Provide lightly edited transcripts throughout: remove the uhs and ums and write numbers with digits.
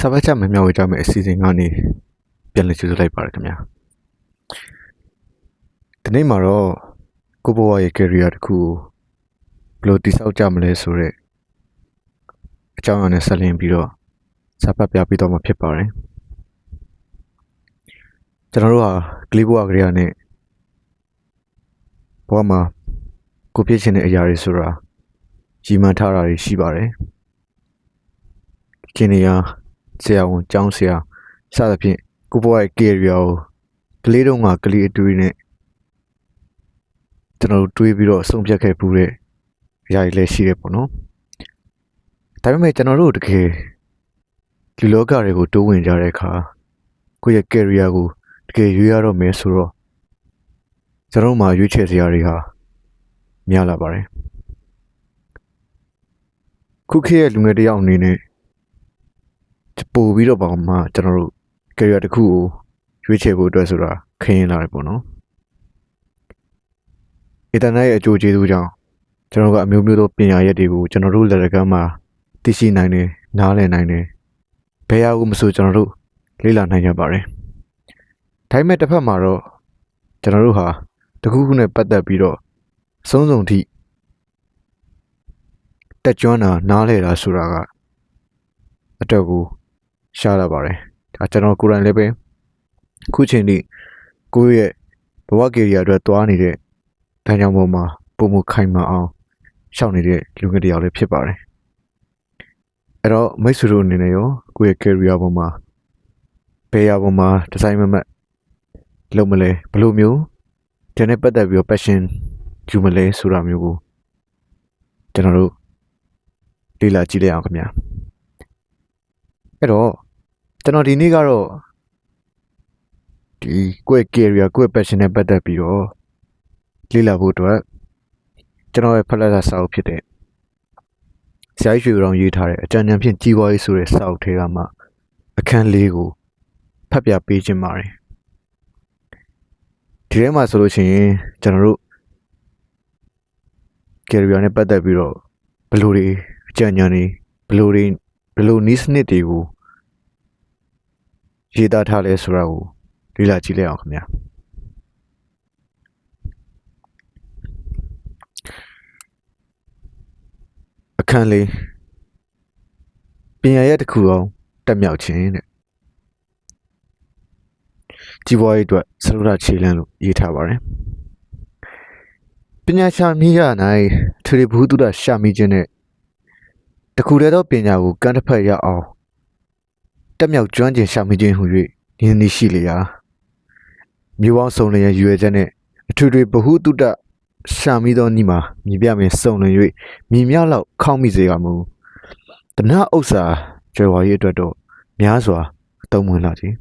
စာဖတ်ချက်မမျှဝေကြမယ့်အစီအစဉ်ကနေပြန်လည်ကြိုဆိုလိုက်ပါတယ်ခင်ဗျာဒီနေ့မှာတော့ကိုဘဝရဲ့ career တစ်ခုကိုဘယ်လိုတည်ဆောက်ကြမလဲဆိုတဲ့အကြောင်းအရာနဲ့ဆက်လင်းပြီးတော့စာဖတ်ပြပြီးတော့မှဖြစ်ပါတယ်ကျွန်တော်တို့ဟာကလေးဘဝကလေးနဲ့ဘဝမှာကိုဖြစ်ချင်တဲ့အရာတွေဆိုတာကြီးမှန်းထားတာတွေရှိပါတယ်ကျင်းနေရဆရာဝန်ကျောင်းဆရာစသဖြင့်ကိုဘဝရဲ့ career ကိုကလေးတုန်းကကလေးအတွေ့နဲ့ကျွန်တော်တို့တွေးပြီးတော့ဆုံးဖြတ်ခဲ့ပူတဲ့အရာတွေလည်းရှိတယ်ပေါ့နော်ဒါပေမဲ့ကျွန်တော်တို့တကယ်ဒီလောကတွေကိုတိုးဝင်ကြတဲ့အခါကိုယ့်ရဲ့ career ကိုတကယ်ရွေးရတော့မယ်ဆိုတော့ကျွန်တော်တို့မှာရွေးချယ်စရာတွေဟာများလာပါတယ်ခုခေတ်ရဲ့လူငယ်တစ်ယောက်အနေနဲ့ပို့ပြီးတော့ပေါ့မှကျွန်တော်တို့ career တစ်ခုကိုရွေးချယ်ဖို့အတွက်ဆိုတာခရင်လာတယ်ပေါ့နော်အင်တာနက်ရဲ့အကျိုးကျေးဇူးကြောင့်ကျွန်တော်ကအမျိုးမျိုးသောပညာရပ်တွေကိုကျွန်တော်တို့လက်ကမ်းမှာသိရှိနိုင်တယ်နားလည်နိုင်တယ်ဘယ်ဟာကိုမဆိုကျွန်တော်တို့လေ့လာနိုင်ကြပါတယ်ဒါပေမဲ့တစ်ဖက်မှာတော့ကျွန်တော်တို့ဟာတခုခုနဲ့ပတ်သက်ပြီးတော့စုံထိတက်ကြွတာနားလည်တာဆိုတာကအတော့ကိုရှားလာပါတယ်ဒါကျွန်တော်ကိုယ်တိုင်လည်းပဲခုချိန်ထိကိုယ့်ရဲ့ဘဝ career အတွက်တွားနေတဲ့တန်းကြောင်ပေါ်မှာပုံမခိုင်မာအောင်ရှောက်နေတဲ့လူငယ်တစ်ယောက်လည်းဖြစ်ပါတယ်အဲ့တော့မိတ်ဆွေတို့အနေနဲ့ရောကိုယ့်ရဲ့ career ပေါ်မှာဘယ်ရာပေါ်မှာဒီဇိုင်းမမတ်လုပ်မလဲဘယ်လိုမျိုးဒီနေ့ပတ်သက်ပြီးတော့ passion ယူမလဲဆိုတာမျိုးကိုကျွန်တော်တို့လေ့လာကြည့်လိုက်အောင်ခင်ဗျာအဲ့တော့ကျွန်တော်ဒီနေ့ကတော့ဒီကိုယ့် career ကိုယ့် passion နဲ့ပတ်သက်ပြီးတော့လေ့လာဖို့အတွက်ကျွန်တော်ရဲ့ဖတ်လိုက်တာစာအုပ်ဖြစ်တဲ့ဆရာကြီးရွှေရောင်ရေးထားတဲ့အကြံဉာဏ်ဖြင့်ကြီးပွားရေးဆိုတဲ့စာအုပ်ထဲကမှအခန်းလေးကိုဖတ်ပြပေးခြင်းပါတယ်ဒီထဲမှာဆိုလို့ရှိရင်ကျွန်တော်တို့ career နဲ့ပတ်သက်ပြီးတော့ဘယ်လိုတွေအကြံဉာဏ်တွေဘယ်လိုနည်းစနစ်တွေကိုရေးသားထားလဲဆိုတာကိုလေ့လာကြည့်လိုက်အောင်ခင်ဗျာအခန်းလေးပညာရပ်တစ်ခုအောင်တက်မြောက်ခြင်းတဲ့ကြီးပွားရေးအတွက်စလူတာခြေလှမ်းလို့ရေးထားပါတယ်ပညာရှာမိရ၌ထွေဘူးတုဒရှာမိခြင်းနဲ့တခုတည်းသောပညာကိုကန့်တစ်ဖက်ရအောင်တက်မြောက်ကျွမ်းကျင်ရှာမိခြင်းဟူ၍ယင်းသည်ရှိလျာမျိုးပေါင်းစုံလျက်ရွယ်ချက်နဲ့အထွေထွေဘဟုတုတရှာမိသောဤမှာမြည်ပြမင်းစုံလင်၍မြည်မြောက်လောက်ခေါင်းမိစေကမူတဏှဥစ္စာကျွယ်ဝါရေးအတွက်တော့များစွာအသုံးဝင်လာခြင်း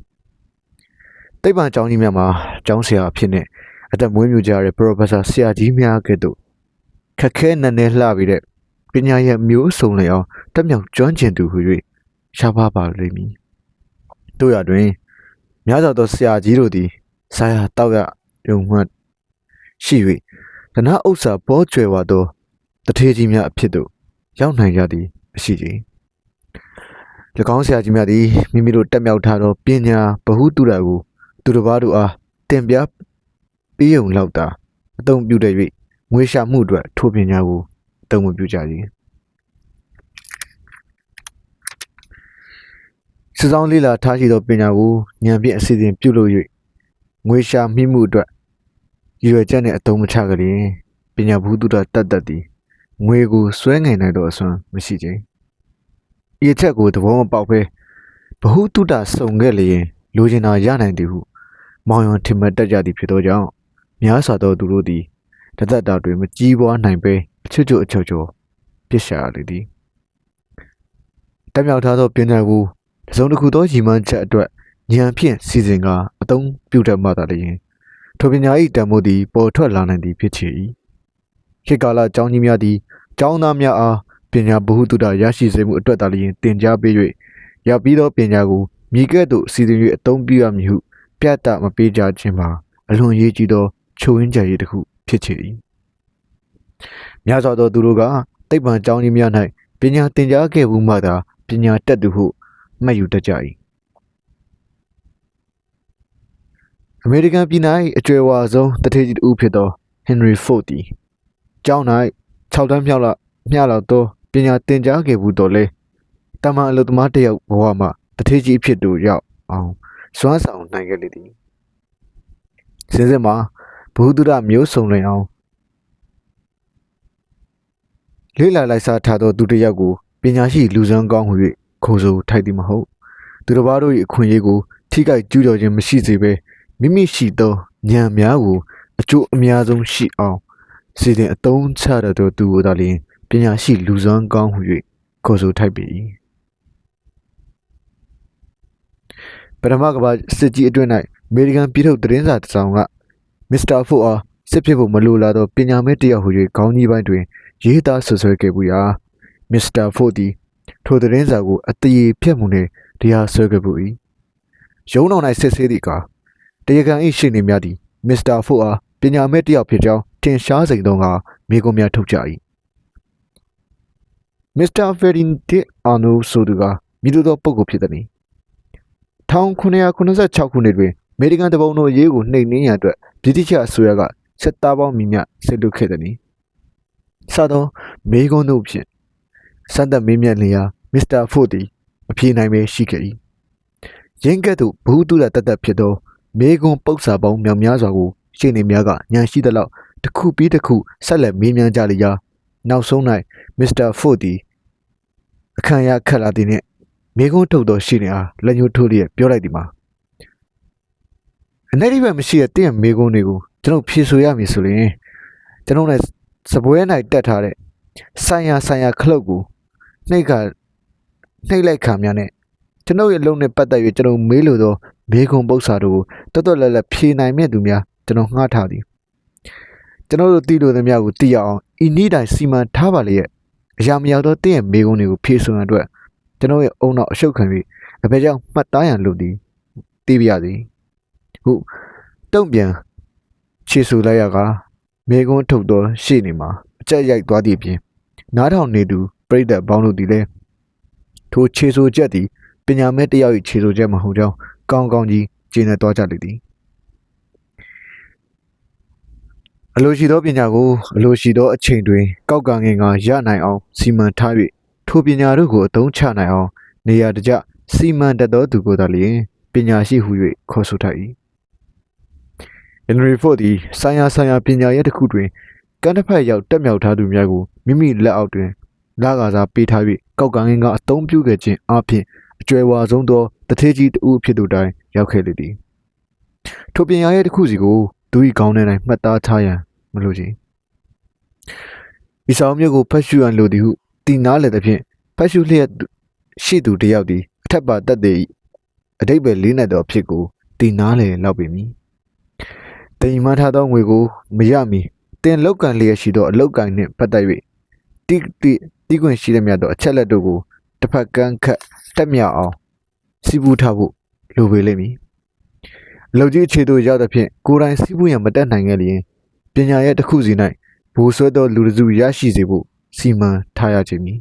တိဗ္ဗံကျောင်းကြီးများမှာကျောင်းဆရာအဖြစ်နဲ့အသက်မွေးမြူကြတဲ့ professor ဆရာကြီးများကဲ့သို့ခက်ခဲနက်နဲလှပြီးတဲ့ပညာရဲ့မျိုးစုံလျအောင်တက်မြောက်ကျွမ်းကျင်သူဟူ၍ရှားပါလိမ့်မည်တို့ရတွင်များစွာသောဆရာကြီးတို့သည်ဆရာတောက်ရယုံမှတ်ရှိ၍တဏှဥစ္စာဘောကျွယ်ဝသောတထေးကြီးများအဖြစ်သို့ရောက်နိုင်ကြသည်မရှိကြ၎င်းဆရာကြီးများသည်မိမိတို့တက်မြောက်ထားသောပညာဗဟုသုတကိုသူတစ်ပါးတို့အားတင်ပြပေးုံလောက်သာအသုံးပြုတဲ့၍ငွေရှာမှုအတွက်ထိုပညာကိုအသုံးမပြုကြသည်စစောင်းလေးလာထားရှိသောပညာကိုဉာဏ်ဖြင့်အစီအစဉ်ပြုလုပ်၍ငွေရှာမိမှုအတွက်ရည်ရွယ်ချက်နဲ့အသုံးမချကြရင်ပညာဗဟုသုတတတ်သည်ငွေကိုဆွဲငင်နိုင်သောအစွမ်းမရှိခြင်းဤချက်ကိုသဘောမပေါက်ဘဲဗဟုသုတစုံခဲ့လျင်လိုချင်တာရနိုင်သည်ဟုမောင်ယွန်ထင်မှတ်တတ်ကြသည်ဖြစ်သောကြောင့်များစွာသောသူတို့သည်တသက်တာတွင်မကြီးပွားနိုင်ပဲအချွတ်အချော်ပြစ်ရှာရလေသည်တက်မြောက်ထားသောပညာကိုတစ်စုံတစ်ခုသောရည်မှန်းချက်အတွက်ဉာဏ်ဖြင့်စီစဉ်ကာအသုံးပြုတတ်မှသာလျှင်ထိုပညာ၏တန်ဖိုးသည်ပေါ်ထွက်လာနိုင်သည်ဖြစ်ချေ၏ခေတ်ကာလကျောင်းကြီးများသည်ကျောင်းသားများအားပညာဗဟုသုတရရှိစေမှုအတွက်သာလျှင်သင်ကြားပေး၍ရပြီးသောပညာကိုမိကဲ့သို့စီစဉ်၍အသုံးပြုရမည်ဟုပြတ်တမပေးကြခြင်းမှာအလွန်ရေးကြီးသောချိုးဝင်းကြရေးတစ်ခုဖြစ်ချေ၏များစွာသောသူတို့ကတိဗ္ဗံကျောင်းကြီးများ၌ပညာသင်ကြားခဲ့မှုမှသာပညာတတ်သူဟု မှတ်ယူတတ်ကြ၏အမေရိကန်ပြည်၌အကျွယ်ဝဆုံးတထေးကြီးတစ်ဦးဖြစ်သော Henry Ford သည်ကျောင်း၌6တန်းမြောက်လောက်သောပညာသင်ကြားခဲ့ဘူးတော်လဲတာမန်အလုပ်သမားတစ်ယောက်ဘဝမှာတထေးကြီးအဖြစ်သို့ရောက်အောင်စွမ်းဆောင်နိုင်ခဲ့လေသည်စဉ်စဉ်မှာဘုသူဒ္ဓမျိုးစုံလင်အောင်လေးလာလိုက်စားထားသောသူတစ်ယောက်ကိုပညာရှိလူစွမ်းကောင်းဟု၍ခေါ်ဆိုထိုက်သည်မဟုတ်သူတစ်ပါးတို့၏အခွင့်အရေးကိုထိခိုက်ကျူးကျော်ခြင်းမရှိစေဘဲမိမိရှိသောဉာဏ်များကိုအကျိုးအများဆုံးရှိအောင်စီစဉ်အသုံးချတတ်သောသူကိုသာလျှင်ပညာရှိလူစွမ်းကောင်းဟု၍ခေါ်ဆိုထိုက်ပေ၏ပထမကမ္ဘာစစ်ကြီးအတွင်း၌အမေရိကန်ပြည်ထုတ်သတင်းစာတစ်စောင်ကမစ္စတာဖို့အားစစ်ဖြစ်ဖို့မလိုလားသောပညာမဲ့တစ်ယောက်ဟု၍ခေါင်းကြီးပိုင်းတွင်ရေးသားဆွဆွဲခဲ့ပူရာမစ္စတာဖို့သည်ထိုသတင်းစာကိုအတရေဖြတ်မှုနှင့်တရားစွဲခဲ့ပူ၏ရုံးတော်၌စစ်ဆေးသည့်အခါတရားခံ၏ရှေ့နေများသည်မစ္စတာဖို့အားပညာမဲ့တစ်ယောက်ဖြစ်ကြောင်းထင်ရှားစေသောကမိကွန်များထုတ်ကြ၏မစ္စတာဖယ်ဒင်ဒီအာနိုဆိုသူကမိသူသောပုဂ္ဂိုလ်ဖြစ်သည်1986ခုနှစ်တွင်အမေရိကန်တပုံတို့ရေးကိုနှိမ်နင်းရန်အတွက်ဗြိတိရှအစိုးရကစစ်သားပေါင်းများများစစ်လုပ်ခဲ့သည်။စသောမေကွန်းတို့ဖြင့်စံသက်မေးမြန်းလျာမစ္စတာဖို့သည်အပြေနိုင်ပဲရှိခဲ့၏။ရင်းကဲ့သို့ဘုသူဒ္ဓတတ်ဖြစ်သောမေကွန်းပု္ပ္ပစာပေါင်းမြောက်များစွာကိုရှင်းနေများကညံရှိသလောက်တစ်ခုပြီးတစ်ခုဆက်လက်မေးမြန်းကြလျာနောက်ဆုံး၌မစ္စတာဖို့သည်အခမ်းအနားခက်လာသည်နှင့်မေကွန်းထုတ်သောရှင်းနေအားလက်ညှိုးထိုးလျက်ပြောလိုက်သည်မှာအနေနဲ့မရှိတဲ့တင့်မေကွန်းတွေကိုကျွန်တော်ဖြေဆိုရမည်ဆိုရင်ကျွန်တော်နဲ့စပွဲ၌တက်ထားတဲ့ဆိုင်ရာခလုတ်ကိုနှိပ်လိုက်ခါများနဲ့ကျွန်တော်ရဲ့အလုံးနဲ့ပတ်သက်၍ကျွန်တော်မေးလို့သောမေကွန်းပု္ပ္ပစာတို့ကိုတော်လက်ဖြေနိုင်မဲ့သူများကျွန်တော်ငှားထားသည်ကျွန်တော်တို့သိလို့သမျှကိုသိရအောင်ဤနည်းတိုင်းစီမံထားပါလေရဲ့အရာမရောက်သောတင့်ရဲ့မေကွန်းတွေကိုဖြေဆိုရန်အတွက်ကျွန်တော်ရဲ့အုံနောက်အရှုပ်ခံပြီးအဖေကြောင့်မှတ်သားရန်လုပ်သည်သိပြရသည်ဟုတုံ့ပြန်ခြေဆူလိုက်ရကမေကွန်းထုတ်သောရှေ့နေမှာအကြက်ရိုက်သွားသည့်အပြင်နားထောင်နေသူပရိသတ်ဘောင်းတို့သည်လည်းထိုခြေဆူချက်သည်ပညာမဲ့တယောက်၏ခြေဆူချက်မဟုတ်ကြောင်းကောင်းကောင်းကြီးကျေနပ်သွားကြလေသည်အလိုရှိသောပညာကိုအလိုရှိသောအချိန်တွင်ကောက်ကငင်ကရနိုင်အောင်စီမံထား၍ထိုပညာတို့ကိုအသုံးချနိုင်အောင်နေရာတကျစီမံတတ်သောသူကိုသာလျှင်ပညာရှိဟု၍ခေါ်ဆိုထိုက်၏Henry Fordသည်ဆိုင်ရာပညာရပ်တစ်ခုတွင်ကမ်းတစ်ဖက်ရောက်တက်မြောက်ထားသူများကိုမိမိလက်အောက်တွင်လာကစားပေးထား၍ကောက်ကငင်ကအသုံးပြုခဲ့ခြင်းအပြင်အကျွယ်ဝဆုံးသောတထေးကြီးတဦးဖြစ်သူတိုင်းရောက်ခဲ့လေသည်ထိုပညာရပ်တစ်ခုစီကိုသူ၏ခေါင်းထဲ၌မှတ်သားထားရန်မလိုချင်ဤဆောင်မျိုးကိုဖတ်ရှုရန်လိုသည်ဟုတီနားလေသဖြင့်ဖတ်ရှုလျက်ရှိသူတစ်ယောက်သည်အထက်ပါတတ်သည်အတိတ်ပဲလေးနက်သောဖြစ်ကိုတီနားလေလောက်ပေမည်တင်မှထားသောငွေကိုမရမီတင်လောက်ကန်လျက်ရှိသောအလောက်ကန်နှင့်ပတ်သက်၍တီးခွင့်ရှိသည်များသောအချက်လက်တို့ကိုတစ်ဖက်ကန်းခတ်တက်မြောက်အောင်စီးပူးထားဖို့လိုပေလိမ့်မည်အလုပ်ကြီးအခြေတို့ရောက်သဖြင့်ကိုယ်တိုင်စီးပူးရန်မတက်နိုင်ခဲ့လျင်ပညာရဲ့တစ်ခုစီ၌ဘိုးဆွဲသောလူတစုရရှိစေဖို့စီမံထားရခြင်းမည်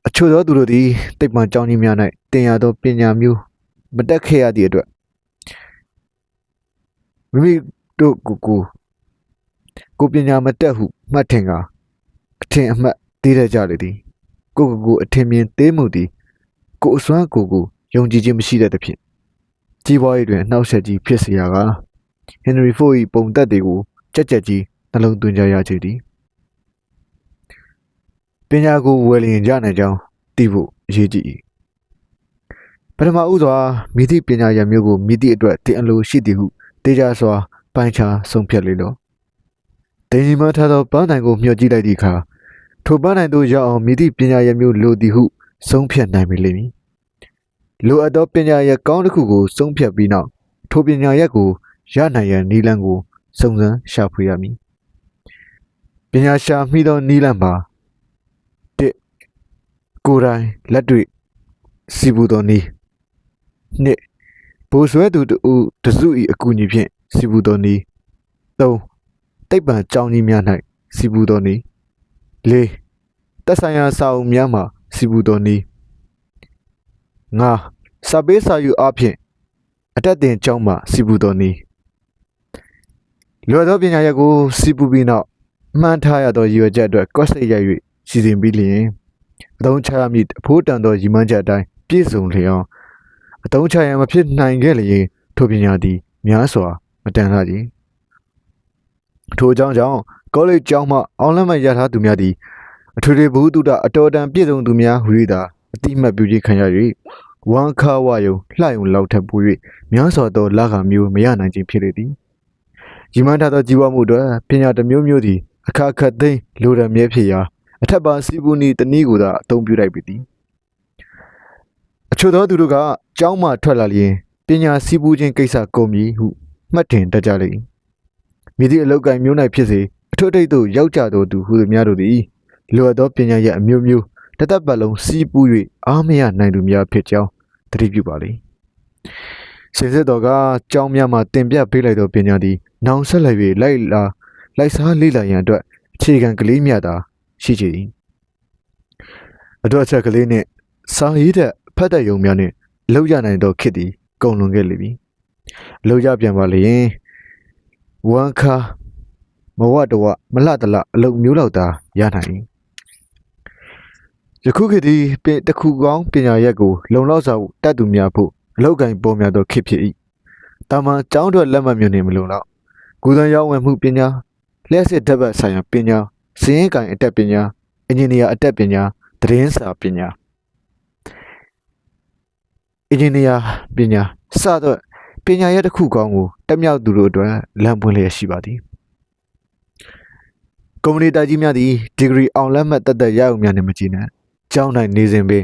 အချို့သောသူတို့သည်တိတ်မှန်ကြောင်းကြီးများ၌တင်ရသောပညာမျိုးမတက်ခဲ့ရသည့်အတွက်မိမိတို့ကိုပညာမတက်ဟုမှတ်ထင်ကအထင်အမှတ်သေးရကြလေသည်ကိုအထင်မြင်သေးမှုသည်ကိုအစွမ်းကိုယုံကြည်ခြင်းမရှိတဲ့သဖြင့်ကြီးပွားရေးတွင်အနှောက်အယှက်ကြီးဖြစ်စေရကဟင်နရီဖို့၏ပုံသက်တွေကိုကြက်ကြီးနှလုံးသွင်းကြရချေသည်ပညာကိုဝယ်လျင်ကြနိုင်ကြောင်းသိဖို့အရေးကြီး၏ပထမဦးစွာမိသည့်ပညာရမျိုးကိုမိသည့်အတွက်တင်အလိုရှိသည်ဟုတေချာစွာပိုင်းခြားဆုံးဖြတ်လေတော့တင်ကြီးမှထားသောပန်းတိုင်ကိုမျှော်ကြည့်လိုက်သည့်အခါထိုပန်းတိုင်သို့ရောက်အောင်မိသည့်ပညာရမျိုးလိုသည်ဟုဆုံးဖြတ်နိုင်ပြီလိမ့်မည်လိုအပ်သောပညာရကောင်းတစ်ခုကိုဆုံးဖြတ်ပြီးနောက်ထိုပညာရပ်ကိုရနိုင်ရန်နည်းလမ်းကိုစုံစမ်းရှာဖွေရမည်ပညာရှာမိသောနည်းလမ်းပါတစ်ကိုယ်တိုင်လက်တွေ့စီပူသောနည်းနှစ်ဘိုးဆွဲသူတစု၏အကူအညီဖြင့်စီပူသောနည်းသုံးတိတ်ပံကြောင်းကြီးများ၌စီပူသောနည်းလေးသက်ဆိုင်ရာစာအုပ်များမှစီပူသောနည်း nga sabe sayu aphin atat tin chong ma sipu to ni lo do pnya yak ko sipu bi naw man tha ya do yiwe chat atwat course yai yue si sin bi lin athong cha ya mi apho tan do yiman chat atain piet sung lyon athong cha ya ma phit naing ke lyin tho pnya di mya swa ma tan la ji tho chang chang college ကျောင်းမှာအောင်လက်မှတ်ရထားသူများသည်အထွေထွေဘုဟုတုတအတော်တန်ပြည့်စုံသူများဟူ၍သာအတိအမှတ်ပြုခြင်းခံရ၍ဝမ်ခါဝယုံလှယုံလောက်ထပ်ပူ၍များစွာသောလခမျိုးမရနိုင်ခြင်းဖြစ်လေသည်ရည်မှန်းထားသောជីវမှုအတွက်ပညာတစ်မျိုးမျိုးသည်အခါခက်သိမ်းလိုရမြဲဖြစ်ရာအထက်ပါစီပူနီတနည်းကိုသာအသုံးပြုလိုက်ပြီသည်အချို့သောသူတို့ကကျောင်းမှထွက်လာလျင်ပညာစီပူခြင်းကိစ္စကုန်ပြီဟုမှတ်တင်တတ်ကြလေမိသည့်အလောက်ကိုင်မျိုး၌ဖြစ်စေအထွတ်ထိပ်သို့ရောက်ကြသောသူဟုများတို့သည်လိုအပ်သောပညာရဲ့အမျိုးမျိုးတသက်ပတ်လုံးစီးပူး၍အားမရနိုင်သူများဖြစ်ကြောင်းသတိပြုပါလေ။ရှင်စစ်တော်ကကျောင်းများမှာတင်ပြပေးလိုက်သောပညာသည်နောင်ဆက်လက်၍လိုက်စားလေ့လာရန်အတွက်အခြေခံကလေးများသာရှိကြ၏။အတွက်အချက်ကလေးနှင့်စာရေးတဲ့ဖတ်တဲ့ယုံများနှင့်လောက်ရနိုင်သောခေတ်သည်ကုန်လွန်ခဲ့လေပြီ။လောက်ရပြန်ပါလေရင်ဝမ်ခါမဝတဝမလှတလအလုံးမျိုးလောက်သာရနိုင်ယခုခေတ်သည်တခုကောင်းပညာရက်ကိုလုံလောက်စွာတတ်သူများဖို့အလောက်ကင်ပေါ်များသောခေတ်ဖြစ်၏တာမန်ကျောင်းထွက်လက်မှတ်မျိုးနှင့်မလုံလောက်ကုသရောက်ဝင်မှုပညာလျှက်စစ်ဓာတ်ပတ်ဆိုင်ရာပညာစည်ရင်ကင်အတတ်ပညာအင်ဂျင်နီယာအတတ်ပညာသတင်းစာပညာအင်ဂျင်နီယာပညာစသောပညာရက်တစ်ခုကောင်းကိုတက်မြောက်သူတို့အတွက်လမ်းပွင့်လျက်ရှိပါသည်ကွန်မြူနတီကြီးများသည်ဒီဂရီအောင်လက်မှတ်တက်ရအောင်များနှင့်မကြည့်နဲ့ကျောင်း၌နေစဉ်ပင်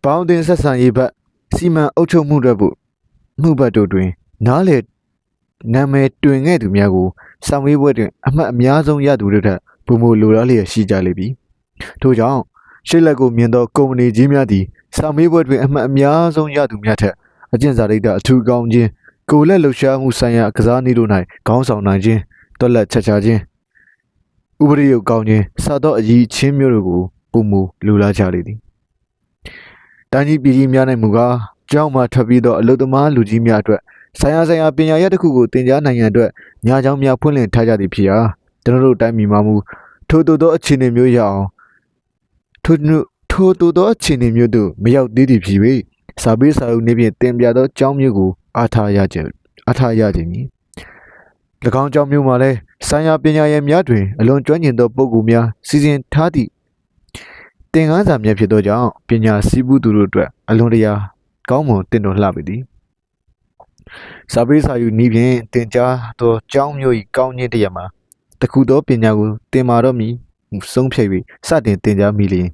ပေါင်းတင်ဆက်ဆံရေးဘက်စီမံအုပ်ချုပ်မှုတွေမှုဘက်တို့တွင်နားလေနာမည်တွင်ခဲ့သူများကိုစာမေးပွဲတွင်အမှတ်အများဆုံးရသူတို့ထက်ပုံမလိုလားလျက်ရှိကြလိမ့်မည်ထို့ကြောင့်ရှေ့လက်ကိုမြင်သောကုမ္ပဏီကြီးများသည်စာမေးပွဲတွင်အမှတ်အများဆုံးရသူများထက်အကျင့်စာရိတ္တအထူးကောင်းခြင်းကိုယ်လက်လှုပ်ရှားမှုဆိုင်ရာကစားနည်းတို့၌ခေါင်းဆောင်နိုင်ခြင်းတော်လက်ချက်ချခြင်းဥပဒေရုပ်ကောင်းခြင်းစသောအရေးချင်းမျိုးတို့ကိုပုံမူလူလာကြလေသည်တန်းကြီးပြည်ကြီးများ၌မူကားကျောင်းမှထွက်ပြီးသောအလုသမားလူကြီးများအတွက်ဆိုင်ရာပညာရပ်တစ်ခုကိုသင်ကြားနိုင်ရန်အတွက်ညာကျောင်းများဖွင့်လှစ်ထားကြသည်ဖြစ်ရာကျွန်တော်တို့တိုင်းပြည်မှာမူထိုသောအခြေအနေမျိုးရအောင်ထိုသောအခြေအနေမျိုးတို့မရောက်သေးသည်ဖြစ်၍စာပေးစာအုပ်နည်းဖြင့်သင်ပြသောကျောင်းမျိုးကိုအားထားရခြင်းမည်၎င်းကျောင်းမျိုးမှာလည်းဆိုင်ရာပညာရပ်များတွင်အလွန်ကျွမ်းကျင်သောပုဂ္ဂိုလ်များစီစဉ်ထားသည့်သင်ခန်းစာများဖြစ်သောကြောင့်ပညာစည်းပူးသူတို့အတွက်အလွန်တရာကောင်းမွန်တင်တော်လှပေသည်စာပေးစာယူနည်းဖြင့်သင်ကြားသောကျောင်းမျိုး၏ကောင်းခြင်းတရားမှာတခုသောပညာကိုသင်မာတော့မည်ဆုံးဖြတ်၍စတင်သင်ကြားမိလျင်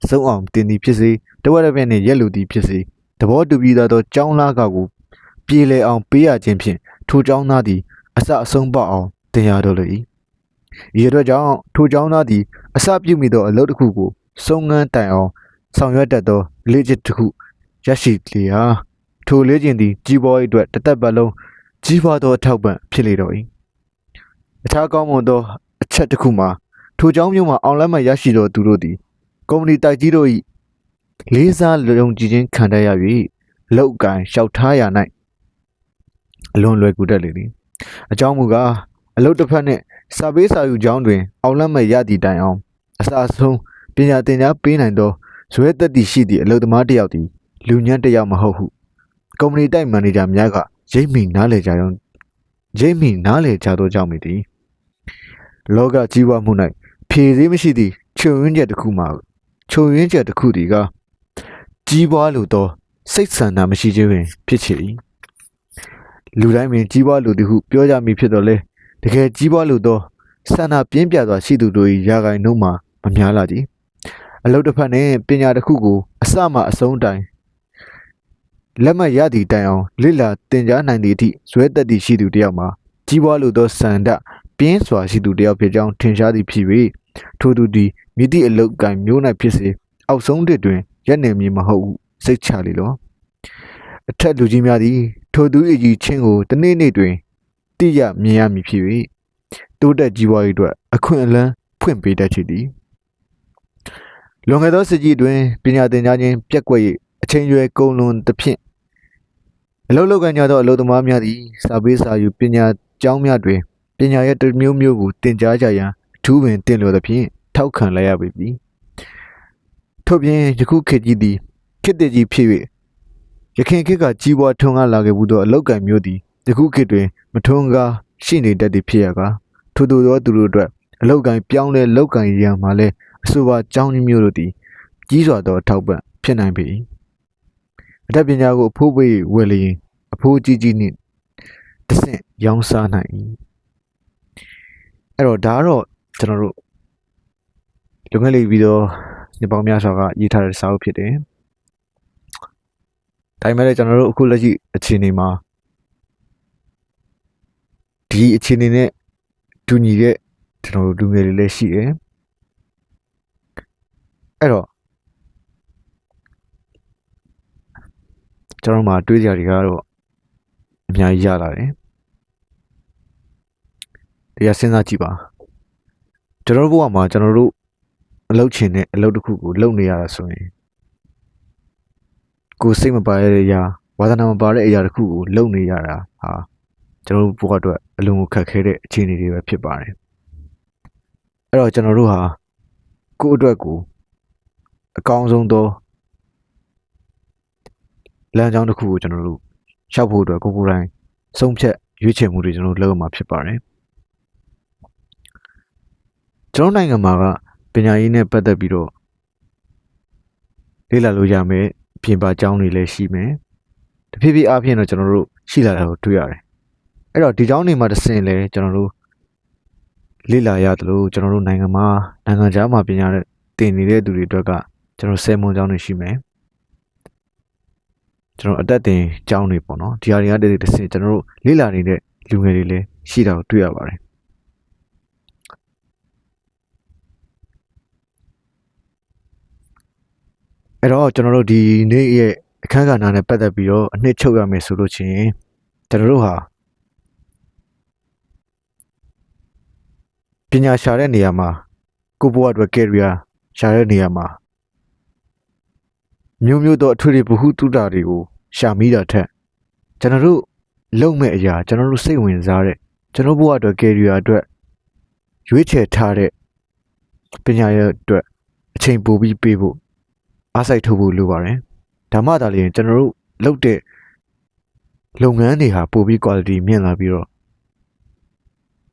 ဆုံးအောင်သင်သည်ဖြစ်စေတဝက်တစ်ပြည့်နှင့်ရက်လူသည်ဖြစ်စေသဘောတူပြီးသောကျောင်းသားကိုပြေလည်အောင်ပေးရခြင်းဖြင့်ထိုကျောင်းသားသည်အစအဆုံးပေါအောင်သင်ရတော့လေ၏ဤအတွက်ကြောင့်ထိုကျောင်းသားသည်အစပြုမိသောအလုပ်တစ်ခုကိုဆုံးငန်းတိုင်အောင်ဆောင်ရွက်တတ်သောလေ့ကျင့်တစ်ခုရရှိလေရာထိုလေ့ကျင့်သည်ကြီးပွားရေးအတွက်တသက်ပတ်လုံးကြီးပွားသောအထောက်ပံ့ဖြစ်လေတော့၏အခြားကောင်းမွန်သောအချက်တစ်ခုမှာထိုကျောင်းမျိုးမှာအောင်လက်မှတ်ရရှိသောသူတို့သည်ကုမ္ပဏီတိုက်ကြီးတို့၏လေးစားယုံကြည်ခြင်းခံတတ်ရ၍လောက်ကန်လျှောက်ထားရ၌အလွန်လွယ်ကူတတ်လေသည်အကြောင်းမူကားအလုတ်တစ်ဖက်နှင့်စာပေးစာယူကျောင်းတွင်အောင်လက်မှတ်ရသည့်တိုင်အောင်အစအဆုံးပညာသင်ကြားပေးနိုင်သောဇွဲသက်တည်ရှိသည့်အလုတ်သမားတစ်ယောက်သည်လူညံ့တစ်ယောက်မဟုတ်ဟုကုမ္ပဏီတိုက်မန်နေဂျာများကရိပ်မိနားလည်ကြသောကြောင့်မည်သည်လောကကြီးပွားမှု၌ဖြေသေးမရှိသည့်ချုပ်ရင်းချက်တစ်ခုသည်ကကြီးပွားလိုသောစိတ်ဆန္ဒမရှိခြင်းပင်ဖြစ်ချေ၏လူတိုင်းပင်ကြီးပွားလိုသည်ဟုပြောကြမည်ဖြစ်တော်လဲတကယ်ကြီးပွားလိုသောဆန္ဒပြင်းပြစွာရှိသူတို့၏ရာဂိုင်နှုန်းမှာမများလာကြအလုတ်တစ်ဖက်နှင့်ပညာတစ်ခုကိုအစမှအဆုံးတိုင်လက်မှတ်ရသည့်တိုင်အောင်လိလာသင်ကြားနိုင်သည့်အထိဇွဲသက်သည့်ရှိသူတစ်ယောက်မှာကြီးပွားလိုသောဆန္ဒပြင်းစွာရှိသူတစ်ယောက်ဖြစ်ကြောင်းထင်ရှားသည်ဖြစ်၍ထိုသူသည်မြစ်သည့်အလုတ်ကိုင်မျိုး၌ဖြစ်စေအောက်ဆုံးတွင်ရက်နေမည်မဟုတ်ဟုစိတ်ချလေလောအထက်လူကြီးများသည်ထိုသူ၏ကြီးချင်းကိုတနေ့နေ့တွင်သိရမြင်ရမည်ဖြစ်၍တိုးတက်ကြီးပွားရေးအတွက်အခွင့်အလမ်းဖွင့်ပေးတတ်ချသည်လွန်ခဲ့သောစစ်ကြီးတွင်ပညာသင်ကြားခြင်းပြက်ကွက်၍အ ချိန်ရွယ်ကုန်လွန်သဖြင့်အလုတ်လောက်ကန်ကြသောအလုတ်သမားများသည်စာပေးစာယူပညာကျောင်းများတွင်ပညာရဲ့တစ်မျိုးမျိုးကိုသင်ကြားကြရန်အထူးပင်တင်လျော်သဖြင့်ထောက်ခံလိုက်ရပေပြီထို့ပြင်ယခုခေတ်ကြီးသည်ခေတ်တည်းကြီးဖြစ်၍ယခင်ခေတ်ကကြီးပွားထွန်းကားလာခဲ့မှုသောအလုတ်ကန်မျိုးသည်ယခုခေတ်တွင်မထွန်းကားရှိနေတတ်သည်ဖြစ်ရကာထို့သောသူတို့အတွက်အလုတ်ကန်ပြောင်းလဲလောက်ကန်ရန်မှာလဲအဆိုပါကျောင်းမျိုးတို့သည်ကြီးစွာသောအထောက်ပံ့ဖြစ်နိုင်ပေ၏အတတ်ပညာကိုအဖို့ပေးဝယ်လျင်အဖိုးကြီးနှင့်တဆင့်ရောင်းစားနိုင်၏အဲ့တော့ဒါကတော့ကျွန်တော်တို့လွန်ခဲ့လေပြီးတော့နှစ်ပေါင်းများစွာကရေးထားတဲ့စာအုပ်ဖြစ်တယ်ဒါပေမဲ့ကျွန်တော်တို့အခုလက်ရှိအခြေအနေမှာဒီအခြေအနေနဲ့တူညီတဲ့ကျွန်တော်တို့လူငယ်တွေလည်းရှိတယ်အဲ့တော့ကျွန်တော်မှာတွေးကြတွေကတော့အများကြီးရလာတယ်တရားစဉ်းစားကြည့်ပါကျွန်တော်တို့ဘဝမှာကျွန်တော်တို့အလုပ်ချင်တဲ့အလုပ်တစ်ခုကိုလုပ်နေရတာဆိုရင်ကိုယ်စိတ်မပါတဲ့အရာဝါသနာမပါတဲ့အရာတစ်ခုကိုလုပ်နေရတာဟာကျွန်တော်တို့ဘဝအတွက်အလွန်ခက်ခဲတဲ့အခြေအနေတွေပဲဖြစ်ပါတယ်အဲ့တော့ကျွန်တော်တို့ဟာကိုယ့်အတွက်ကိုအကောင်းဆုံးသောလမ်းကြောင်းတစ်ခုကိုကျွန်တော်တို့ရှောက်ဖို့အတွက်ကိုယ်တိုင်ဆုံးဖြတ်ရွေးချယ်မှုတွေကျွန်တော်တို့လုပ်ရမှာဖြစ်ပါတယ်ကျွန်တော်နိုင်ငံမှာကပညာရေးနဲ့ပတ်သက်ပြီးတော့လေ့လာလို့ရမယ်ပြင်ပကျောင်းတွေလည်းရှိမယ်တဖြည်းဖြည်းအားဖြင့်တော့ကျွန်တော်တို့ရှိလာတာကိုတွေ့ရတယ်အဲ့တော့ဒီကျောင်းတွေမှာတစ်ဆင့်လဲကျွန်တော်တို့လေ့လာရတယ်လို့ကျွန်တော်တို့နိုင်ငံခြားမှာပညာနဲ့သင်နေတဲ့သူတွေအတွက်ကကျွန်တော်ဆယ်မွန်ကျောင်းတွေရှိမယ်ကျွန်တော်အသက်တင်ကျောင်းတွေပေါ့နော်ဒီဟာတွေကတစ်ဆင့်ကျွန်တော်တို့လေ့လာနေတဲ့လူငယ်တွေလည်းရှိတာကိုတွေ့ရပါတယ်အဲ့တော့ကျွန်တော်တို့ဒီနေ့ရဲ့အခန်းကဏ္ဍနဲ့ပတ်သက်ပြီးတော့အနှစ်ချုပ်ရမယ်ဆိုလို့ချင်းကျွန်တော်တို့ဟာပညာရှာတဲ့နေရာမှာကိုယ့်ဘဝအတွက် career ရှာတဲ့နေရာမှာမျိုးသောအထွေထွေဗဟုသုတတွေကိုရှာမိတာထက်ကျွန်တော်တို့လုံမဲ့အရာကျွန်တော်တို့စိတ်ဝင်စားတဲ့ကျွန်တော်ဘဝအတွက် career အတွက်ရွေးချယ်ထားတဲ့ပညာရဲ့အတွက်အချိန်ပိုပြီးပေးဖို့အားစိုက်ထုတ်ဖို့လိုပါတယ်ဒါမှသာလျှင်ကျွန်တော်တို့လုပ်တဲ့လုပ်ငန်းတွေဟာပိုပြီး quality မြင့်လာပြီးတော့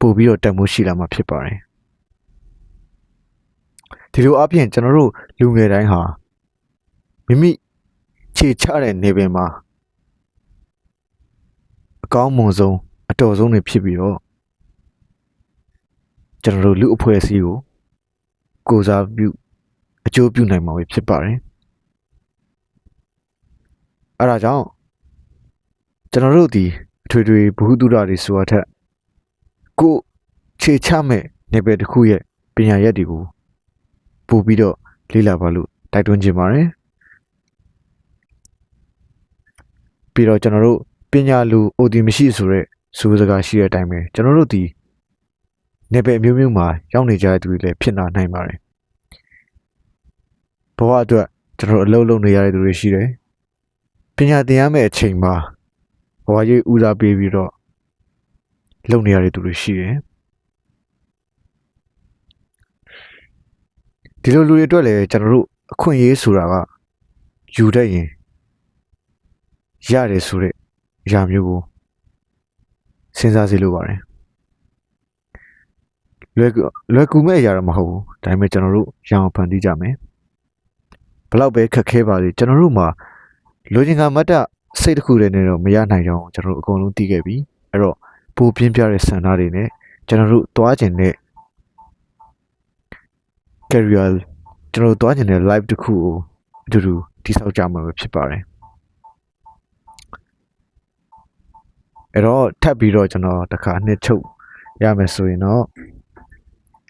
ပိုပြီးတော့တန်ဖိုးရှိလာမှာဖြစ်ပါတယ်ဒီလိုအပြင်ကျွန်တော်တို့လူငယ်တိုင်းဟာမိမိခြေချတဲ့နေပင်မှာအကောင်းမွန်ဆုံးအတော်ဆုံးတွေဖြစ်ပြီးတော့ကျွန်တော်တို့လူအဖွဲ့အစည်းကိုစားပြုအကျိုးပြုနိုင်မှာပဲဖြစ်ပါတယ်အဲ့ဒါကြောင့်ကျွန်တော်တို့ဒီအထွေထွေဗဟုသုတတွေဆိုတာထက်ကိုခြေချမဲ့နေပယ်တစ်ခုရဲ့ပညာရပ်တွေကိုပို့ပြီးတော့လေ့လာပါလို့တိုက်တွန်းချင်ပါတယ်ပြီးတော့ကျွန်တော်တို့ပညာလူအိုဒီမရှိဆိုတဲ့ဆိုစကားရှိတဲ့အတိုင်းပဲကျွန်တော်တို့ဒီနေပယ်မျိုးမျိုးမှာရောက်နေကြတဲ့သူတွေလည်းဖြစ်လာနိုင်ပါတယ်ဘဝအတွက်ကျွန်တော်တို့အလုပ်လုပ်နေရတဲ့သူတွေရှိတယ်ပညာသင်ရမယ့်အချိန်မှာဘဝရေးဦးစားပေးပြီးတော့လုပ်နေရတဲ့သူတွေရှိတယ်ဒီလိုလူတွေအတွက်လည်းကျွန်တော်တို့အခွင့်အရေးဆိုတာကယူတတ်ရင်ရတယ်ဆိုတဲ့အရာမျိုးကိုစဉ်းစားစီလိုပါတယ်လွယ်ကူမဲ့အရာတော့မဟုတ်ဘူးဒါပေမဲ့ကျွန်တော်တို့ရအောင်ဖန်တီးကြမယ်ဘလောက်ပဲခက်ခဲပါစေကျွန်တော်တို့မှာလိုချင်ကမတ်တစိတ်တစ်ခုတည်းနဲ့တော့မရနိုင်ကြအောင်ကျွန်တော်တို့အကုန်လုံးသိခဲ့ပြီအဲ့တော့ပိုပြင်းပြတဲ့ဆန္ဒတွေနဲ့ကျွန်တော်တို့သွားကျင်တဲ့ career ကျွန်တော်တို့သွားကျင်တဲ့ life တစ်ခုကိုအတူတူတည်ဆောက်ကြမှာပဲဖြစ်ပါတယ်အဲ့တော့ထပ်ပြီးတော့ကျွန်တော်တစ်ခါနှစ်ချုပ်ရမယ်ဆိုရင်တော့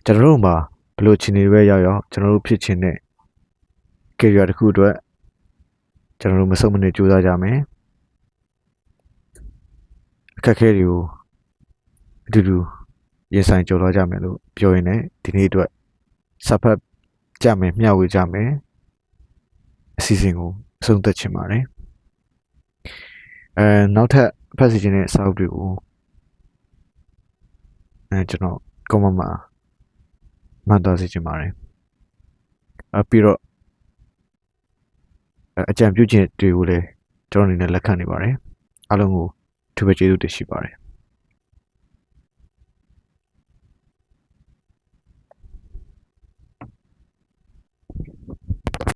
ကျွန်တော်တို့မှာဘလို့ချင်နေပဲရောက်ကျွန်တော်တို့ဖြစ်ချင်တဲ့ career တစ်ခုအတွက်ကျွန်တော်တို့မဆုံးမနစ်ကြိုးစားကြမယ်အခက်အခဲတွေကိုအတူတူရင်ဆိုင်ကြော်လွှားကြမယ်လို့ပြောရင်းနဲ့ဒီနေ့အတွက်စဖတ်ကြမယ်မျှဝေကြမယ်အစီအစဉ်ကို ဆုံးသက်ချင်ပါတယ်နောက်ထပ်ဖတ်စီခြင်းတဲ့စာအုပ်တွေကိုကျွန်တော် comment မှာမှတ်သားစေချင်ပါတယ်ပြီးတော့အကြံပြုခြင်းတွေကိုလည်းကျွန်တော်အနေနဲ့လက်ခံနေပါတယ်အားလုံးကိုသူပဲကျေးဇူးတင်ရှိပါတယ်